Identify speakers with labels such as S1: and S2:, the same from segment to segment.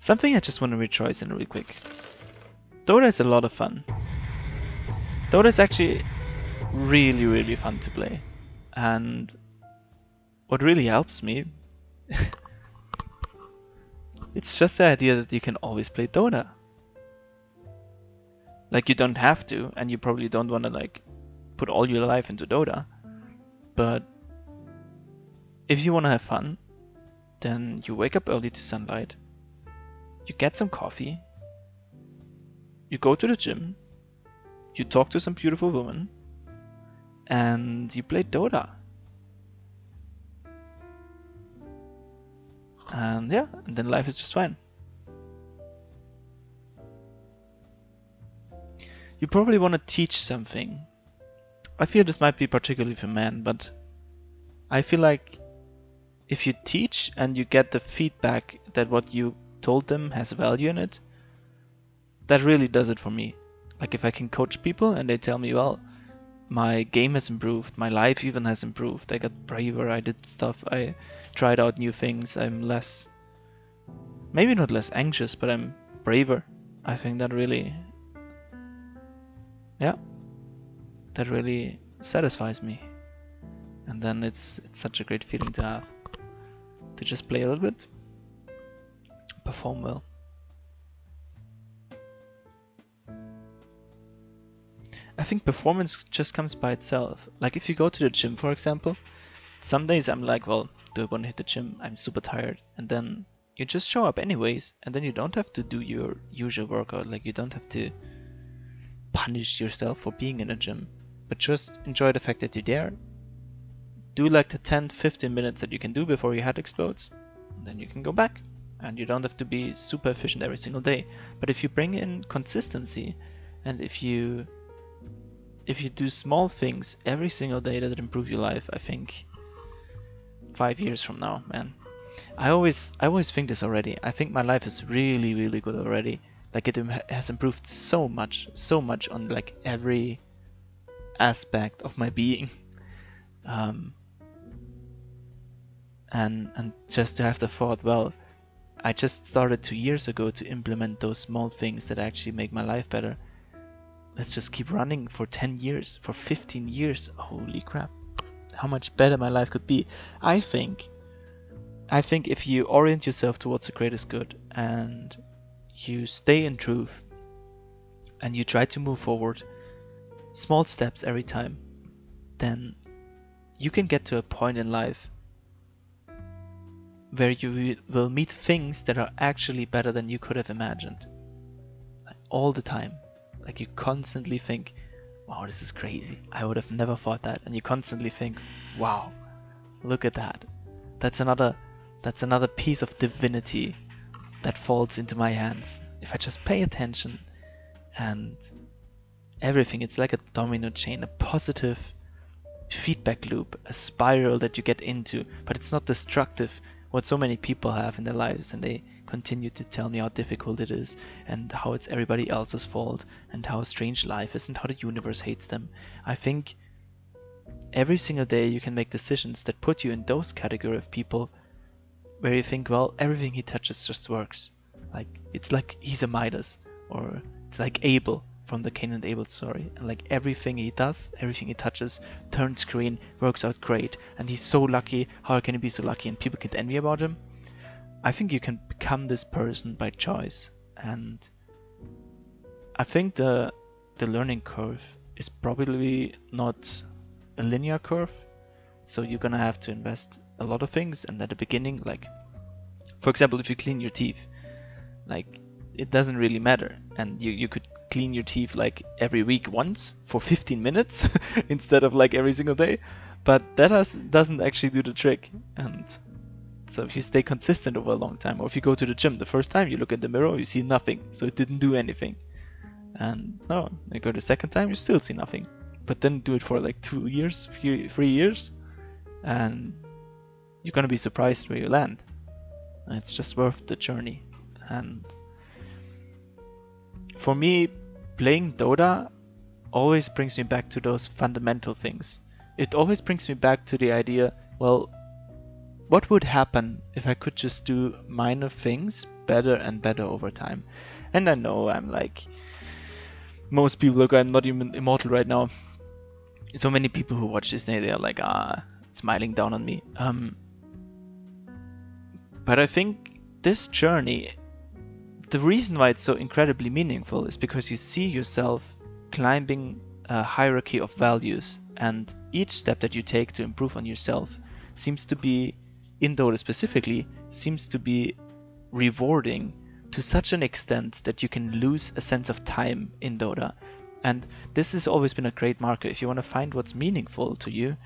S1: Something I just want to rejoice in really quick. Dota is a lot of fun. Dota is actually really, really fun to play. And what really helps me, it's just the idea that you can always play Dota. Like, you don't have to, and you probably don't want to like put all your life into Dota. But if you want to have fun, then you wake up early to sunlight, you get some coffee, you go to the gym, you talk to some beautiful woman, and you play Dota. And yeah, and then life is just fine. You probably want to teach something. I feel this might be particularly for men, but I feel like if you teach and you get the feedback that what you told them has value in it, that really does it for me. Like if I can coach people and they tell me, well, my game has improved, my life even has improved, I got braver, I did stuff, I tried out new things, I'm less, maybe not less anxious, but I'm braver. I think that really, yeah, that really satisfies me. And then it's such a great feeling to have. To just play a little bit, perform well. I think performance just comes by itself. Like if you go to the gym, for example, some days I'm like, well, do I want to hit the gym? I'm super tired. And then you just show up anyways, and then you don't have to do your usual workout. Like you don't have to punish yourself for being in a gym, but just enjoy the fact that you're there. Do like the 10-15 minutes that you can do before your head explodes, and then you can go back. And you don't have to be super efficient every single day. But if you bring in consistency, and if you do small things every single day that improve your life, I think 5 years from now, man. I always think this already. I think my life is really, really good already. Like it has improved so much on like every aspect of my being. And just to have the thought, well, I just started 2 years ago to implement those small things that actually make my life better. Let's just keep running for 10 years, for 15 years. Holy crap. How much better my life could be. I think if you orient yourself towards the greatest good and you stay in truth and you try to move forward, small steps every time, then you can get to a point in life where you will meet things that are actually better than you could have imagined. Like, all the time. Like you constantly think, wow, this is crazy. I would have never thought that. And you constantly think, wow, look at that. That's another piece of divinity that falls into my hands. If I just pay attention and everything, it's like a domino chain, a positive feedback loop, a spiral that you get into, but it's not destructive. What so many people have in their lives, and they continue to tell me how difficult it is and how it's everybody else's fault and how strange life is and how the universe hates them. I think every single day you can make decisions that put you in those category of people where you think, well, everything he touches just works. Like it's like he's a Midas, or it's like Abel from the Cain and Abel story, and like everything he does, everything he touches turns green, works out great, and he's so lucky. How can he be so lucky? And people get envy about him. I think you can become this person by choice, and I think the learning curve is probably not a linear curve, so you're gonna have to invest a lot of things. And at the beginning, like for example, if you clean your teeth, like it doesn't really matter, and you could clean your teeth like every week once for 15 minutes instead of like every single day, but that doesn't actually do the trick. And so if you stay consistent over a long time, or if you go to the gym, the first time you look at the mirror you see nothing, so it didn't do anything. And no, you go the second time, you still see nothing, but then do it for like 2 years, 3 years, and you're gonna be surprised where you land. And it's just worth the journey. And for me, playing Dota always brings me back to those fundamental things. It always brings me back to the idea, well, what would happen if I could just do minor things better and better over time? And I know I'm like, most people, look, I'm not even immortal right now. So many people who watch this, they are like, smiling down on me. But I think this journey, the reason why it's so incredibly meaningful is because you see yourself climbing a hierarchy of values, and each step that you take to improve on yourself seems to be, in Dota specifically, seems to be rewarding to such an extent that you can lose a sense of time in Dota. And this has always been a great marker. If you want to find what's meaningful to you,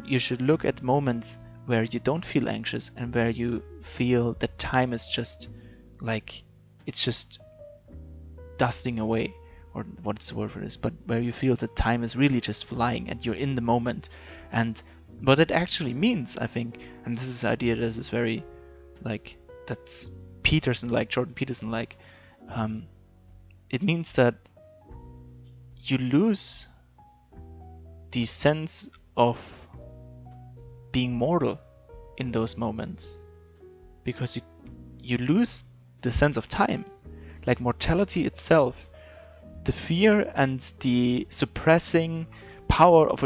S1: you should look at moments where you don't feel anxious and where you feel that time is just like, it's just dusting away, or what's the word for this, but where you feel that time is really just flying and you're in the moment. And what it actually means, I think, and this is an idea that is very, like, that's Peterson-like, Jordan Peterson-like, it means that you lose the sense of being mortal in those moments, because you lose the sense of time. Like mortality itself, the fear and the suppressing power of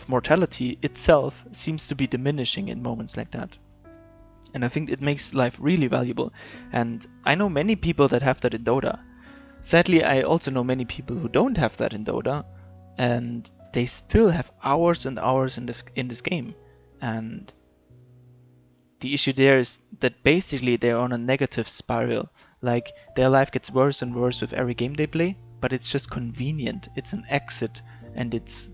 S1: mortality itself seems to be diminishing in moments like that. And I think it makes life really valuable. And I know many people that have that in Dota. Sadly, I also know many people who don't have that in Dota, and they still have hours and hours in this game. And the issue there is that basically they're on a negative spiral. Like, their life gets worse and worse with every game they play, but it's just convenient. It's an exit, and it's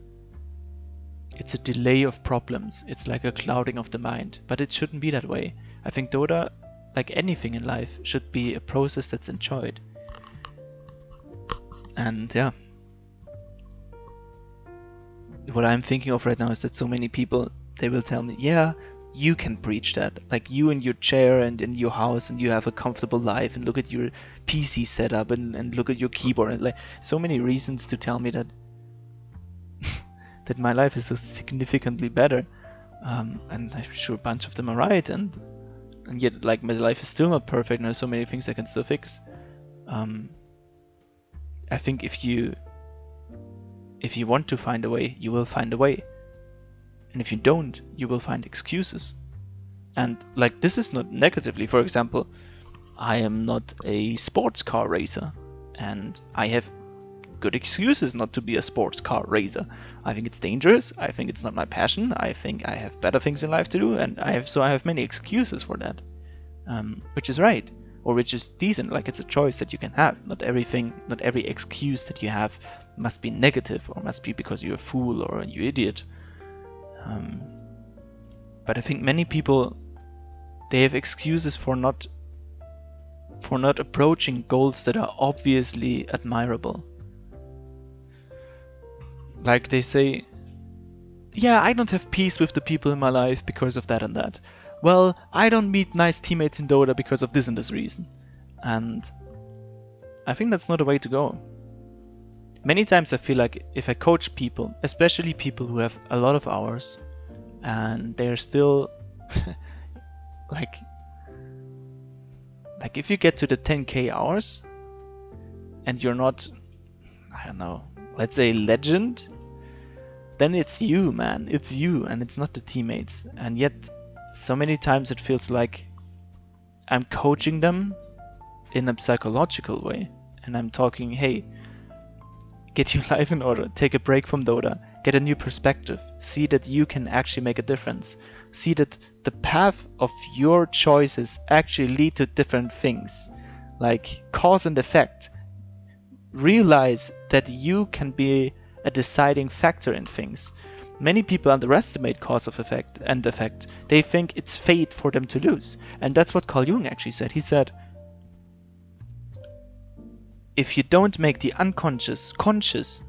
S1: a delay of problems. It's like a clouding of the mind, but it shouldn't be that way. I think Dota, like anything in life, should be a process that's enjoyed. And yeah, what I'm thinking of right now is that so many people, they will tell me, yeah, you can preach that. Like, you in your chair and in your house, and you have a comfortable life, and look at your PC setup, and look at your keyboard, and like so many reasons to tell me that that my life is so significantly better. And I'm sure a bunch of them are right, and yet, like, my life is still not perfect, and there's so many things I can still fix. I think if you want to find a way, you will find a way. And if you don't, you will find excuses. And like, this is not negatively. For example, I am not a sports car racer, and I have good excuses not to be a sports car racer. I think it's dangerous. I think it's not my passion. I think I have better things in life to do, and I have many excuses for that, which is right, or which is decent. Like, it's a choice that you can have. Not every excuse that you have must be negative, or must be because you're a fool or you idiot. But I think many people, they have excuses for not approaching goals that are obviously admirable. Like, they say, yeah, I don't have peace with the people in my life because of that and that. Well, I don't meet nice teammates in Dota because of this and this reason. And I think that's not a way to go. Many times I feel like if I coach people, especially people who have a lot of hours, and they're still like if you get to the 10k hours and you're not, I don't know, let's say legend, then it's you, man. It's you, and it's not the teammates. And yet so many times it feels like I'm coaching them in a psychological way, and I'm talking, hey, get your life in order, take a break from Dota, get a new perspective, see that you can actually make a difference, see that the path of your choices actually lead to different things, like cause and effect. Realize that you can be a deciding factor in things. Many people underestimate cause of effect and effect. They think it's fate for them to lose. And that's what Carl Jung actually said. He said, if you don't make the unconscious conscious,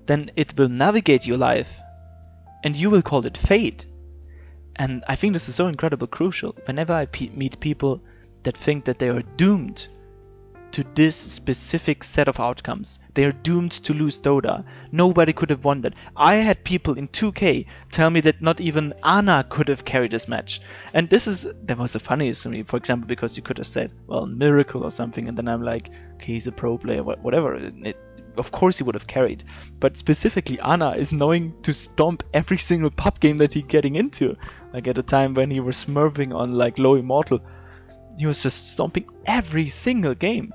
S1: then it will navigate your life, and you will call it fate. And I think this is so incredibly crucial. Whenever I meet people that think that they are doomed to this specific set of outcomes. They are doomed to lose Dota. Nobody could have won that. I had people in 2K tell me that not even Ana could have carried this match. And that was the funniest to me, for example, because you could have said, well, Miracle or something, and then I'm like, okay, he's a pro player, whatever. Of course he would have carried. But specifically, Ana is knowing to stomp every single pub game that he's getting into. Like at a time when he was smurfing on like low immortal, he was just stomping every single game.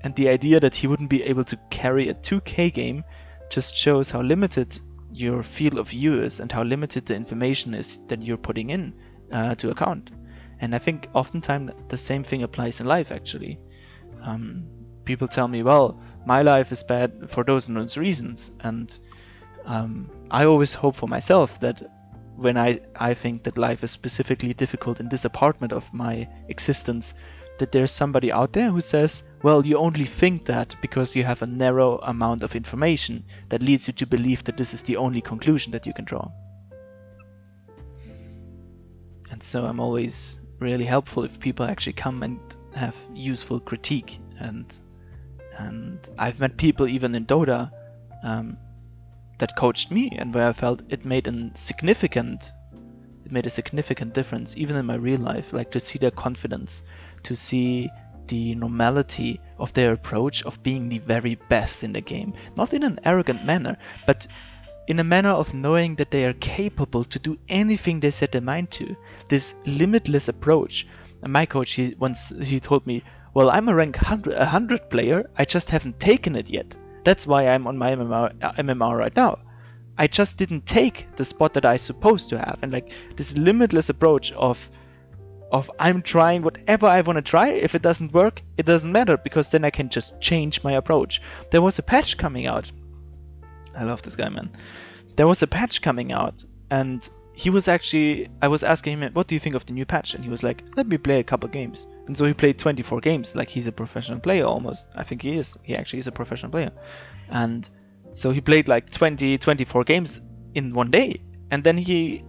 S1: And the idea that he wouldn't be able to carry a 2K game just shows how limited your field of view is and how limited the information is that you're putting in to account. And I think oftentimes the same thing applies in life, actually. People tell me, well, my life is bad for those and those reasons. And I always hope for myself that when I think that life is specifically difficult in this apartment of my existence, that there's somebody out there who says, well, you only think that because you have a narrow amount of information that leads you to believe that this is the only conclusion that you can draw. And so I'm always really helpful if people actually come and have useful critique. And I've met people even in Dota that coached me, and where I felt it made a significant difference even in my real life, like to see their confidence, to see the normality of their approach of being the very best in the game, not in an arrogant manner, but in a manner of knowing that they are capable to do anything they set their mind to. This limitless approach. And my coach, he told me, well, I'm a rank 100 player, I just haven't taken it yet. That's why I'm on my MMR right now. I just didn't take the spot that I supposed to have. And like this limitless approach of I'm trying whatever I want to try. If it doesn't work, it doesn't matter, because then I can just change my approach. There was a patch coming out. I love this guy, man. There was a patch coming out, and I was asking him, what do you think of the new patch? And he was like, let me play a couple games. And so he played 24 games, like he's a professional player almost. I think he is. He actually is a professional player. And so he played like 24 games in one day. And then he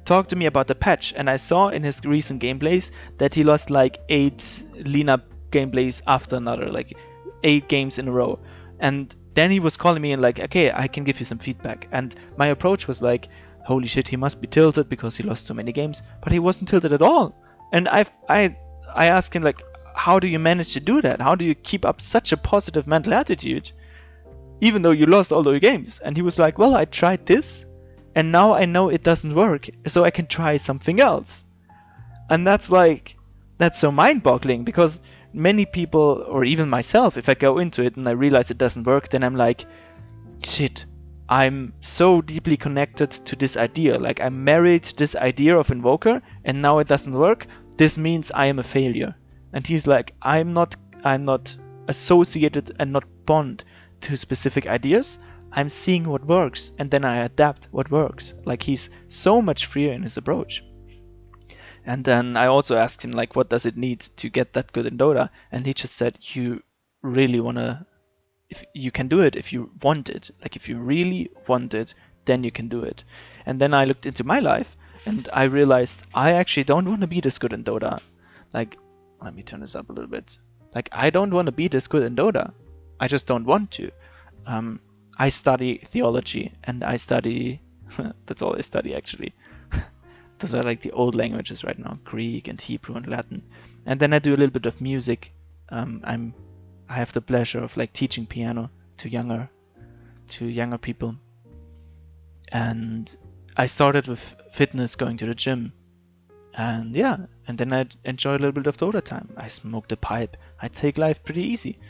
S1: talked to me about the patch, and I saw in his recent gameplays that he lost like 8 Lina gameplays after another, like 8 games in a row. And then he was calling me and like, okay, I can give you some feedback. And my approach was like, holy shit, he must be tilted because he lost so many games. But he wasn't tilted at all. And I asked him, like, how do you manage to do that? How do you keep up such a positive mental attitude even though you lost all those games? And he was like, well, I tried this, and now I know it doesn't work, so I can try something else. And that's so mind-boggling, because many people, or even myself, if I go into it and I realize it doesn't work, then I'm like, shit, I'm so deeply connected to this idea. Like, I married this idea of Invoker, and now it doesn't work. This means I am a failure. And he's like, I'm not associated and not bound to specific ideas. I'm seeing what works, and then I adapt what works. Like, he's so much freer in his approach. And then I also asked him, like, what does it need to get that good in Dota? And he just said, you really wanna, if you can do it if you want it. Like, if you really want it, then you can do it. And then I looked into my life, and I realized I actually don't want to be this good in Dota. Like, let me turn this up a little bit. Like, I don't want to be this good in Dota. I just don't want to. I study theology, and I study, that's all I study actually. Those are like the old languages right now, Greek and Hebrew and Latin. And then I do a little bit of music. I have the pleasure of like teaching piano to younger people. And I started with fitness, going to the gym. And yeah, and then I enjoy a little bit of Dota time. I smoke the pipe. I take life pretty easy,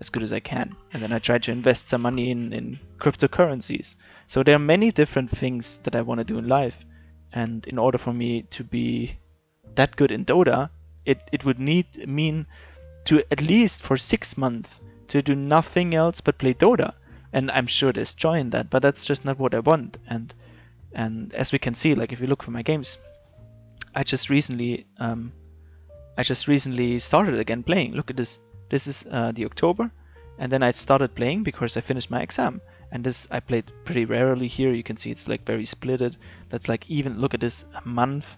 S1: as good as I can. And then I try to invest some money in cryptocurrencies. So there are many different things that I want to do in life. And in order for me to be that good in Dota, it would mean to at least for 6 months to do nothing else but play Dota. And I'm sure there's joy in that, but that's just not what I want. And as we can see, like if you look for my games, I just recently started again playing. Look at this. This is the October, and then I started playing because I finished my exam. And this I played pretty rarely here. You can see it's like very splitted. That's like even, look at this, a month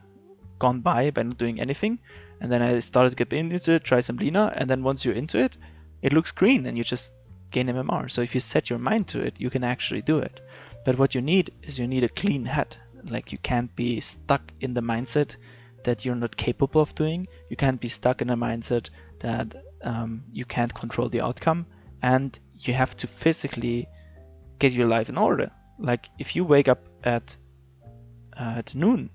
S1: gone by not doing anything. And then I started to get into it, try some Lena, and then once you're into it, it looks green and you just gain MMR. So if you set your mind to it, you can actually do it. But what you need is a clean head. Like, you can't be stuck in the mindset that you're not capable of doing. You can't be stuck in a mindset that you can't control the outcome, and you have to physically get your life in order. Like, if you wake up at noon,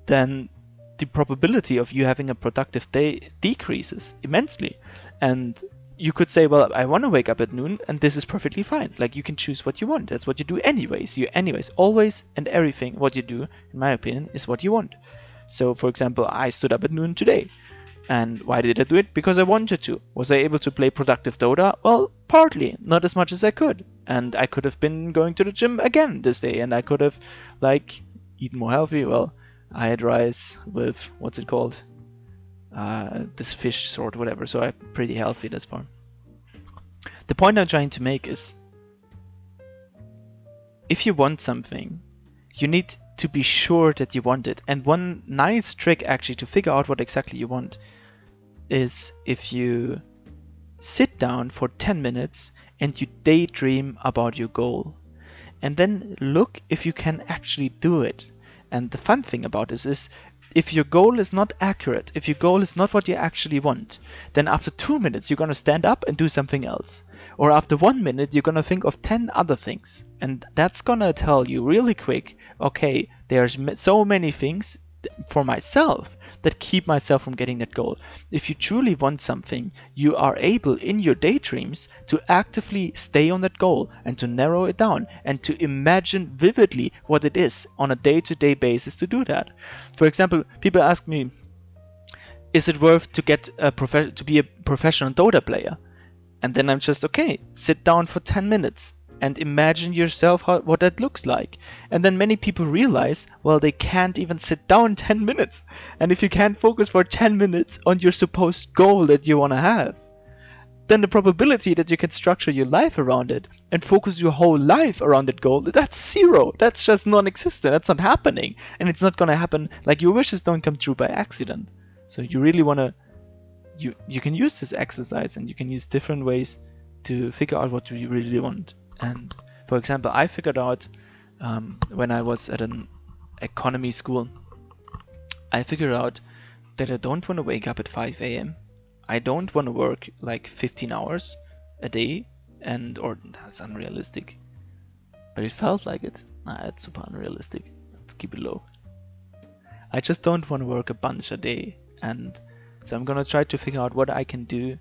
S1: then the probability of you having a productive day decreases immensely. And you could say, well, I want to wake up at noon, and this is perfectly fine. Like, you can choose what you want. That's what you do anyways. Always and everything, what you do, in my opinion, is what you want. So, for example, I stood up at noon today. And why did I do it? Because I wanted to. Was I able to play productive Dota? Well, partly. Not as much as I could. And I could have been going to the gym again this day. And I could have, eaten more healthy. Well, I had rice with, what's it called? This fish sort, whatever. So I'm pretty healthy thus far. The point I'm trying to make is, if you want something, you need to be sure that you want it. And one nice trick actually to figure out what exactly you want is if you sit down for 10 minutes and you daydream about your goal. And then look if you can actually do it. And the fun thing about this is, if your goal is not accurate, if your goal is not what you actually want, then after 2 minutes you're going to stand up and do something else. Or after 1 minute you're going to think of 10 other things. And that's going to tell you really quick, okay, there's so many things for myself that keep myself from getting that goal. If you truly want something, you are able in your daydreams to actively stay on that goal and to narrow it down and to imagine vividly what it is on a day-to-day basis to do that. For example, people ask me, is it worth to get to be a professional Dota player? And then I'm just, okay, sit down for 10 minutes and imagine yourself what that looks like. And then many people realize, well, they can't even sit down 10 minutes. And if you can't focus for 10 minutes on your supposed goal that you want to have, then the probability that you can structure your life around it and focus your whole life around that goal, that's zero. That's just non-existent. That's not happening. And it's not going to happen. Like, your wishes don't come true by accident. So you really want to, you can use this exercise, and you can use different ways to figure out what you really want. And for example, I figured out when I was at an economy school, I figured out that I don't want to wake up at 5 a.m. I don't want to work like 15 hours a day, or that's unrealistic. But it felt like it. Nah, that's super unrealistic. Let's keep it low. I just don't want to work a bunch a day. And so I'm going to try to figure out what I can do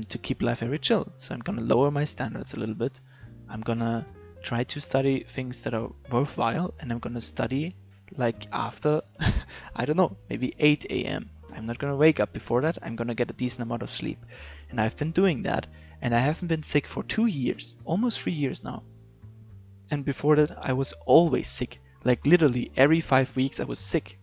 S1: to keep life very chill. So I'm gonna lower my standards a little bit. I'm gonna try to study things that are worthwhile, and I'm gonna study like after, I don't know, maybe 8 a.m. I'm not gonna wake up before that. I'm gonna get a decent amount of sleep. And I've been doing that, and I haven't been sick for 2 years, almost 3 years now. And before that, I was always sick. Like literally every 5 weeks I was sick.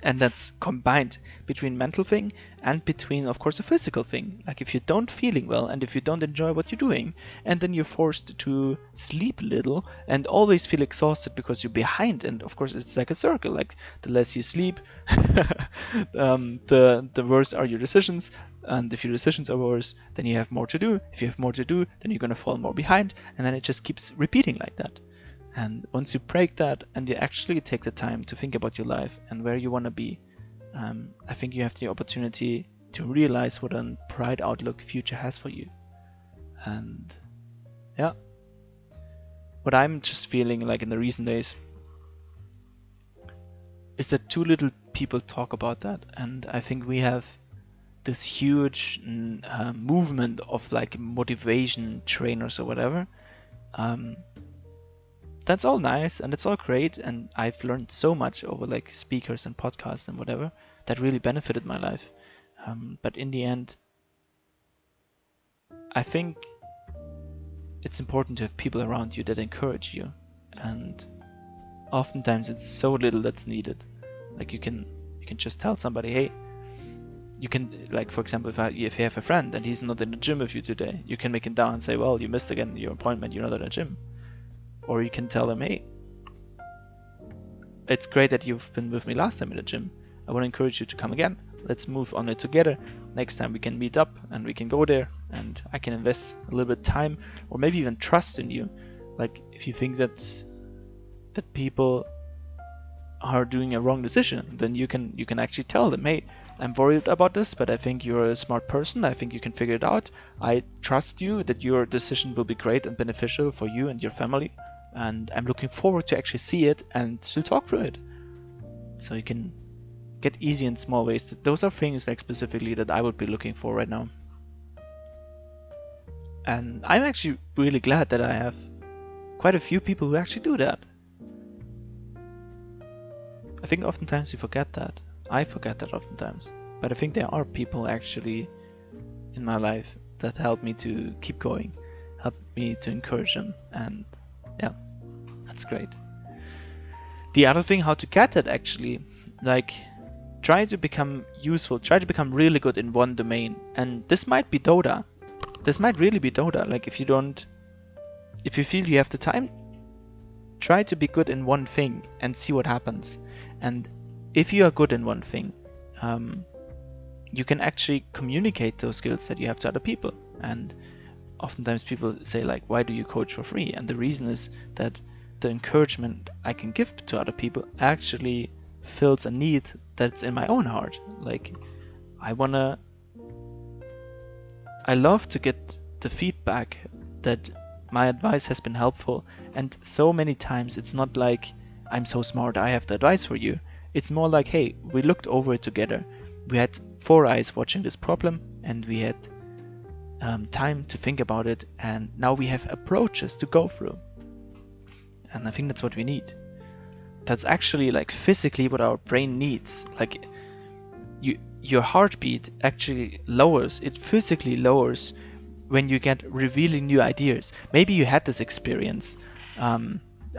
S1: And that's combined between mental thing and between, of course, a physical thing. Like if you don't feeling well and if you don't enjoy what you're doing, and then you're forced to sleep a little and always feel exhausted because you're behind. And of course, it's like a circle. Like the less you sleep, the worse are your decisions. And if your decisions are worse, then you have more to do. If you have more to do, then you're going to fall more behind. And then it just keeps repeating like that. And once you break that and you actually take the time to think about your life and where you want to be, I think you have the opportunity to realize what a bright outlook future has for you. And yeah, what I'm just feeling like in the recent days is that too little people talk about that. And I think we have this huge movement of like motivation trainers or whatever. That's all nice and it's all great, and I've learned so much over like speakers and podcasts and whatever that really benefited my life. But in the end, I think it's important to have people around you that encourage you, and oftentimes it's so little that's needed. Like you can just tell somebody, hey, you can, like for example, if you have a friend and he's not in the gym with you today, you can make him down and say, well, you missed again your appointment, you're not in the gym. Or you can tell them, hey, it's great that you've been with me last time in the gym. I want to encourage you to come again. Let's move on it together. Next time we can meet up and we can go there, and I can invest a little bit of time or maybe even trust in you. Like, if you think that people are doing a wrong decision, then you can actually tell them, hey, I'm worried about this, but I think you're a smart person. I think you can figure it out. I trust you that your decision will be great and beneficial for you and your family, and I'm looking forward to actually see it and to talk through it. So you can get easy in small ways. Those are things like specifically that I would be looking for right now. And I'm actually really glad that I have quite a few people who actually do that. I think oftentimes we forget that. I forget that oftentimes. But I think there are people actually in my life that help me to keep going, help me to encourage them, and yeah, that's great. The other thing, how to get that actually, like, try to become useful, try to become really good in one domain. And this might be Dota. This might really be Dota. Like, if you feel you have the time, try to be good in one thing and see what happens. And if you are good in one thing, you can actually communicate those skills that you have to other people. And oftentimes people say, like, why do you coach for free? And the reason is that the encouragement I can give to other people actually fills a need that's in my own heart. Like, I love to get the feedback that my advice has been helpful. And so many times it's not like, I'm so smart, I have the advice for you. It's more like, hey, we looked over it together. We had 4 eyes watching this problem, and we had time to think about it, and now we have approaches to go through. And I think that's what we need. That's actually like physically what our brain needs. Like, your heartbeat actually lowers, it physically lowers when you get revealing new ideas. Maybe you had this experience.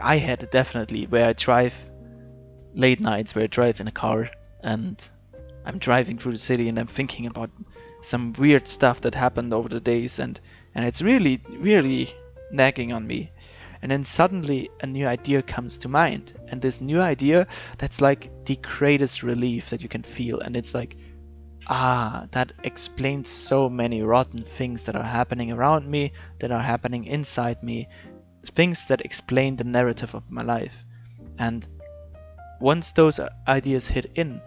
S1: I had it definitely, where I drive late nights, where I drive in a car and I'm driving through the city and I'm thinking about some weird stuff that happened over the days, and it's really, really nagging on me. And then suddenly a new idea comes to mind, and this new idea, that's like the greatest relief that you can feel. And it's like, that explains so many rotten things that are happening around me, that are happening inside me, things that explain the narrative of my life. And once those ideas hit in,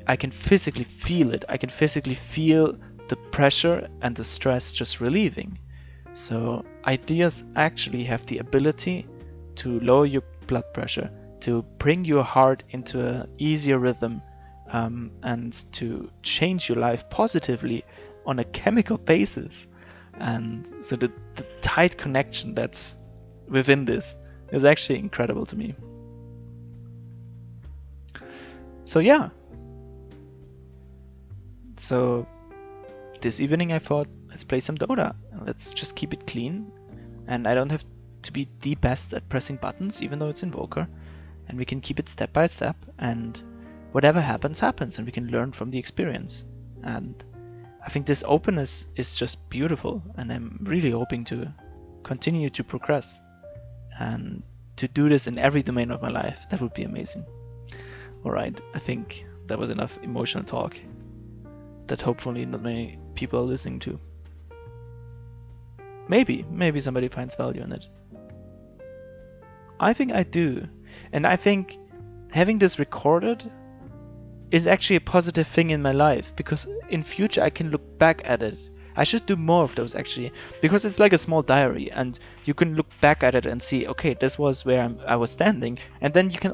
S1: I can physically feel it. I can physically feel the pressure and the stress just relieving. So ideas actually have the ability to lower your blood pressure, to bring your heart into an easier rhythm, and to change your life positively on a chemical basis. And so the tight connection that's within this is actually incredible to me. So yeah. So this evening I thought, let's play some Dota. Let's just keep it clean. And I don't have to be the best at pressing buttons, even though it's Invoker. And we can keep it step by step. And whatever happens, happens. And we can learn from the experience. And I think this openness is just beautiful. And I'm really hoping to continue to progress. And to do this in every domain of my life. That would be amazing. Alright, I think that was enough emotional talk that hopefully not many people are listening to. Maybe somebody finds value in it. I think I do. And I think having this recorded is actually a positive thing in my life, because in future I can look back at it. I should do more of those actually, because it's like a small diary, and you can look back at it and see, okay, this was where I was standing, and then you can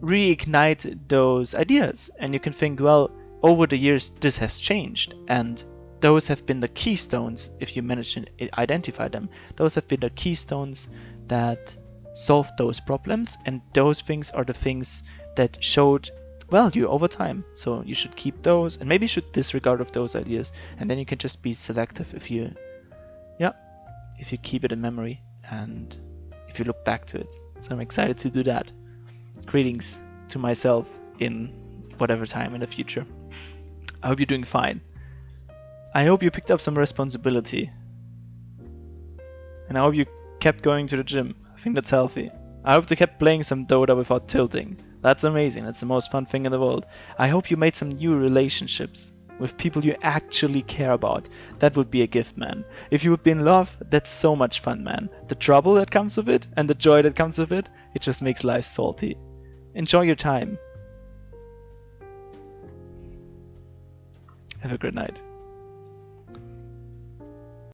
S1: reignite those ideas, and you can think, well, over the years this has changed, and those have been the keystones, if you manage to identify them, those have been the keystones that solved those problems, and those things are the things that showed value over time. So you should keep those, and maybe you should disregard of those ideas, and then you can just be selective if you keep it in memory and if you look back to it. So I'm excited to do that. Greetings to myself in whatever time in the future. I hope you're doing fine. I hope you picked up some responsibility. And I hope you kept going to the gym. I think that's healthy. I hope you kept playing some Dota without tilting. That's amazing. That's the most fun thing in the world. I hope you made some new relationships with people you actually care about. That would be a gift, man. If you would be in love, that's so much fun, man. The trouble that comes with it and the joy that comes with it, it just makes life salty. Enjoy your time. Have a good night.